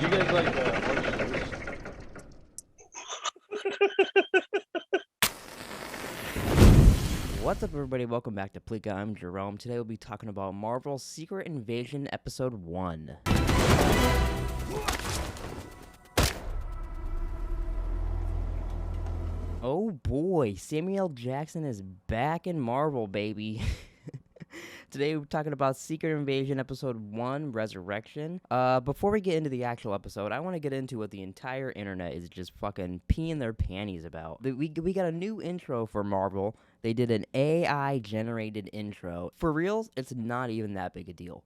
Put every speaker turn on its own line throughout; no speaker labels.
you guys like horror shows?
What's up, everybody? Welcome back to Pleeka. I'm Jerome. Today we'll be talking about Marvel's Secret Invasion Episode 1. Oh boy, Samuel Jackson is back in Marvel, baby. Today we're talking about Secret Invasion Episode 1, Resurrection. Before we get into the actual episode, I want to get into what the entire internet is just fucking peeing their panties about. We got a new intro for Marvel. They did an AI-generated intro. For reals, it's not even that big a deal.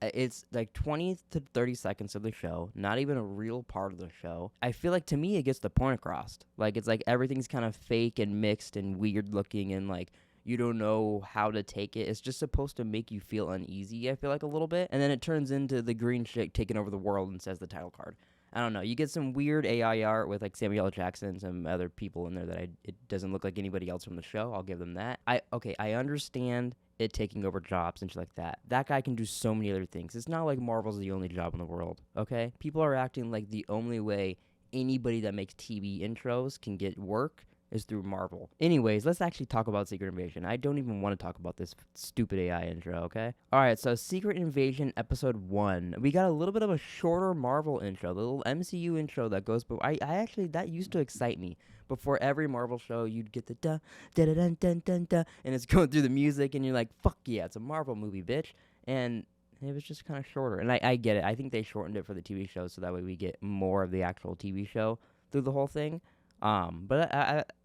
It's like 20 to 30 seconds of the show, not even a real part of the show. I feel like, to me, it gets the point across. Like, it's like everything's kind of fake and mixed and weird looking, and like you don't know how to take it. It's just supposed to make you feel uneasy, I feel like, a little bit. And then it turns into the green chick taking over the world and says the title card. I don't know. You get some weird AI art with like Samuel L. Jackson and some other people in there that it doesn't look like anybody else from the show. I'll give them that. I understand it taking over jobs and shit like that. That guy can do so many other things. It's not like Marvel's the only job in the world, okay? People are acting like the only way anybody that makes TV intros can get work is through Marvel. Anyways, let's actually talk about Secret Invasion. I don't even want to talk about this stupid AI intro, okay? Alright, so Secret Invasion Episode 1. We got a little bit of a shorter Marvel intro, the little MCU intro that goes, but I actually, that used to excite me. Before every Marvel show, you'd get the da da da dun dun dun da, and it's going through the music, and you're like, fuck yeah, it's a Marvel movie, bitch. And it was just kind of shorter. And I get it. I think they shortened it for the TV show so that way we get more of the actual TV show through the whole thing. But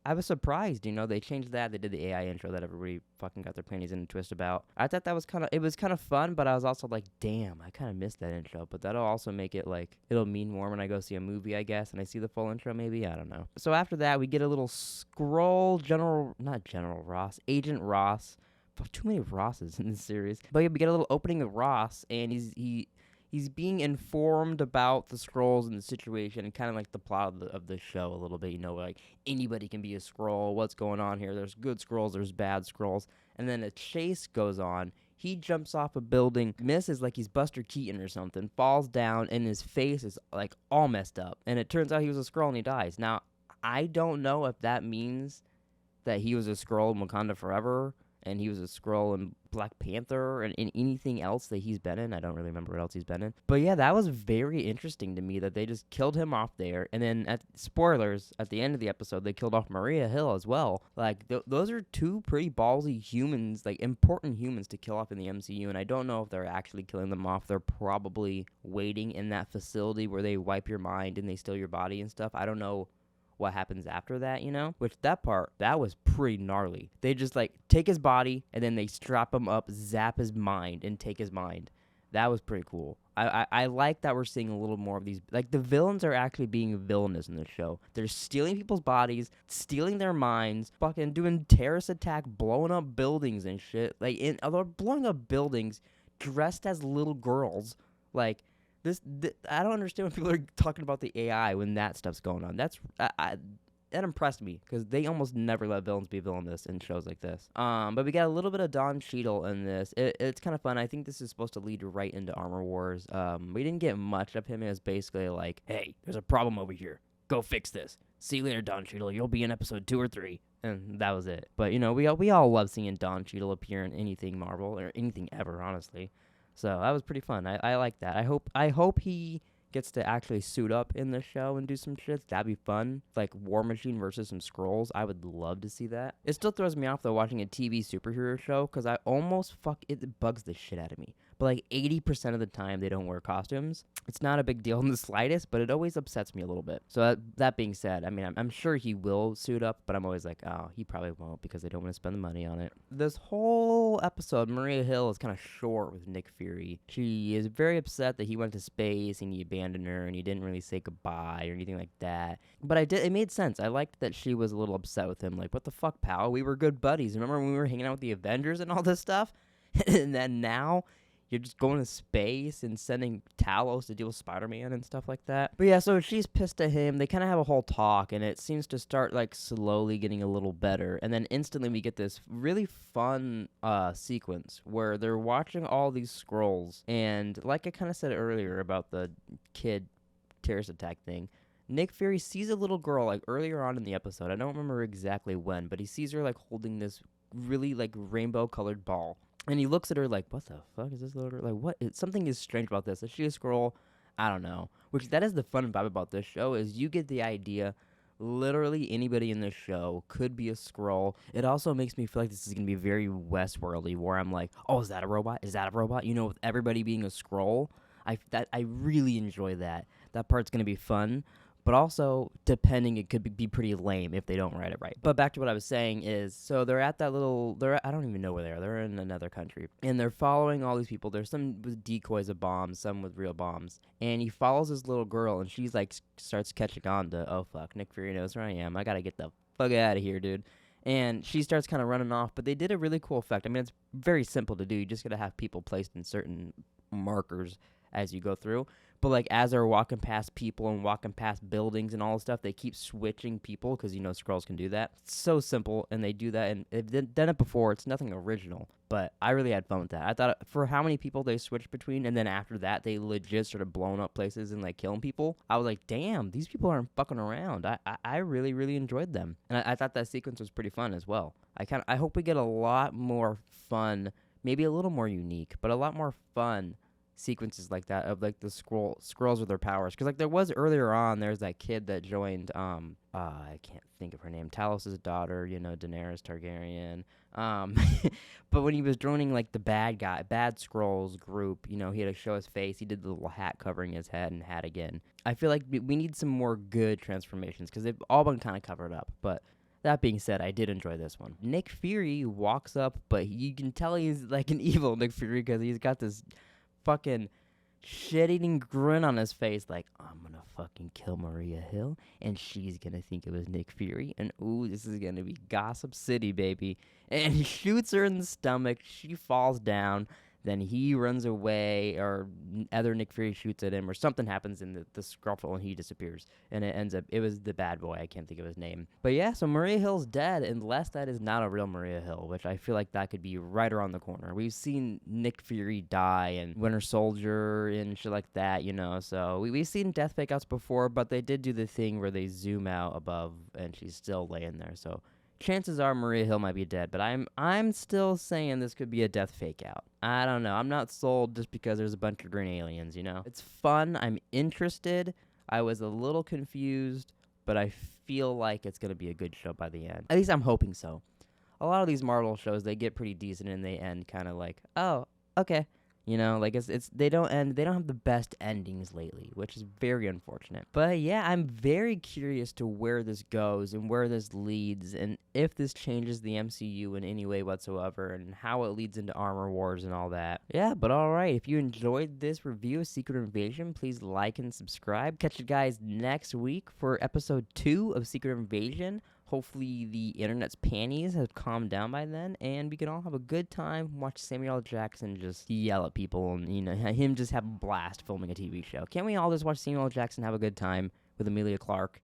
I was surprised, they changed that. They did the AI intro that everybody fucking got their panties in a twist about. I thought that was it was kind of fun, but I was also like, damn, I kind of missed that intro. But that'll also make it like, it'll mean more when I go see a movie, I guess, and I see the full intro maybe. I don't know. So after that, we get a little Agent Ross. Fuck, too many Rosses in this series. But yeah, we get a little opening of Ross, and he's being informed about the Skrulls and the situation and kind of like the plot of the show a little bit. Like anybody can be a Skrull. What's going on here? There's good Skrulls, there's bad Skrulls. And then a chase goes on. He jumps off a building, misses like he's Buster Keaton or something, falls down, and his face is like all messed up. And it turns out he was a Skrull and he dies. Now, I don't know if that means that he was a Skrull in Wakanda Forever and he was a Skrull in Black Panther and in anything else that he's been in. I don't really remember what else he's been in. But yeah, that was very interesting to me that they just killed him off there. And then, spoilers, at the end of the episode, they killed off Maria Hill as well. Like, those are two pretty ballsy humans, like important humans to kill off in the MCU. And I don't know if they're actually killing them off. They're probably waiting in that facility where they wipe your mind and they steal your body and stuff. I don't know what happens after that, Which that was pretty gnarly. They just like take his body and then they strap him up, zap his mind, and take his mind. That was pretty cool. I like that we're seeing a little more of these. Like, the villains are actually being villainous in this show. They're stealing people's bodies, stealing their minds, fucking doing terrorist attack, blowing up buildings and shit. Like, they're blowing up buildings dressed as little girls. Like, I don't understand when people are talking about the AI when that stuff's going on. That impressed me because they almost never let villains be villainous in shows like this. But we got a little bit of Don Cheadle in this. It's kind of fun. I think this is supposed to lead right into Armor Wars. We didn't get much of him. It was basically like, hey, there's a problem over here. Go fix this. See you later, Don Cheadle. You'll be in episode 2 or 3. And that was it. But, we all love seeing Don Cheadle appear in anything Marvel or anything ever, honestly. So that was pretty fun. I like that. I hope he gets to actually suit up in the show and do some shit. That'd be fun. Like War Machine versus some Skrulls. I would love to see that. It still throws me off though watching a TV superhero show because I almost it bugs the shit out of me. But like 80% of the time they don't wear costumes. It's not a big deal in the slightest, but it always upsets me a little bit. So that being said, I mean, I'm sure he will suit up, but I'm always like, oh, he probably won't because they don't want to spend the money on it. This whole episode, Maria Hill is kind of short with Nick Fury. She is very upset that he went to space and he abandoned her and he didn't really say goodbye or anything like that. But it made sense. I liked that she was a little upset with him. Like, what the fuck, pal? We were good buddies. Remember when we were hanging out with the Avengers and all this stuff? And then now you're just going to space and sending Talos to deal with Spider-Man and stuff like that. But yeah, so she's pissed at him. They kind of have a whole talk, and it seems to start, like, slowly getting a little better. And then instantly we get this really fun sequence where they're watching all these Skrulls. And like I kind of said earlier about the kid terrorist attack thing, Nick Fury sees a little girl like earlier on in the episode. I don't remember exactly when, but he sees her like holding this really like rainbow colored ball. And he looks at her like, what the fuck is this little girl? Like, what? Something is strange about this. Is she a Skrull? I don't know. Which, that is the fun vibe about this show, is you get the idea literally anybody in this show could be a Skrull. It also makes me feel like this is going to be very Westworldly, where I'm like, oh, is that a robot? Is that a robot? You know, with everybody being a Skrull. I really enjoy that. That part's going to be fun. But also, depending, it could be pretty lame if they don't write it right. But back to what I was saying is, so they're at that little, I don't even know where they are. They're in another country. And they're following all these people. There's some with decoys of bombs, some with real bombs. And he follows this little girl, and she's like, starts catching on to, oh fuck, Nick Fury knows where I am. I gotta get the fuck out of here, dude. And she starts kind of running off. But they did a really cool effect. I mean, it's very simple to do. You just gotta have people placed in certain markers as you go through. But, like, as they're walking past people and walking past buildings and all this stuff, they keep switching people because, you know, Skrulls can do that. It's so simple, and they do that, and they've done it before. It's nothing original, but I really had fun with that. I thought for how many people they switched between, and then after that, they legit started blowing up places and, like, killing people. I was like, damn, these people aren't fucking around. I really, really enjoyed them. And I thought that sequence was pretty fun as well. I hope we get a lot more fun, maybe a little more unique, but a lot more fun sequences like that of like the Skrulls with their powers, because like there was earlier on, there's that kid that joined I can't think of her name, Talos' daughter, you know, Daenerys Targaryen, but when he was joining like the bad Skrulls group, you know, he had to show his face. He did the little hat covering his head and hat again. I feel like we need some more good transformations because they've all been kind of covered up. But that being said, I did enjoy this one. Nick Fury walks up, but you can tell he's like an evil Nick Fury because he's got this fucking shit-eating grin on his face, like, I'm gonna fucking kill Maria Hill, and she's gonna think it was Nick Fury, and ooh, this is gonna be Gossip City, baby. And he shoots her in the stomach, she falls down, then he runs away, or other Nick Fury shoots at him, or something happens in the scuffle, and he disappears. And it was the bad boy, I can't think of his name. But yeah, so Maria Hill's dead, unless that is not a real Maria Hill, which I feel like that could be right around the corner. We've seen Nick Fury die and Winter Soldier and shit like that, you know, so we've seen death fake outs before, but they did do the thing where they zoom out above, and she's still laying there, so chances are Maria Hill might be dead, but I'm still saying this could be a death fake out. I don't know. I'm not sold just because there's a bunch of green aliens, you know? It's fun. I'm interested. I was a little confused, but I feel like it's going to be a good show by the end. At least I'm hoping so. A lot of these Marvel shows, they get pretty decent and they end kind of like, oh, okay. You know, like they don't have the best endings lately, which is very unfortunate. But yeah, I'm very curious to where this goes and where this leads, and if this changes the MCU in any way whatsoever, and how it leads into Armor Wars and all that. Yeah, but alright, if you enjoyed this review of Secret Invasion, please like and subscribe. Catch you guys next week for episode 2 of Secret Invasion. Hopefully the internet's panties have calmed down by then, and we can all have a good time, watch Samuel L. Jackson just yell at people, and, you know, him just have a blast filming a TV show. Can't we all just watch Samuel L. Jackson have a good time with Emilia Clarke?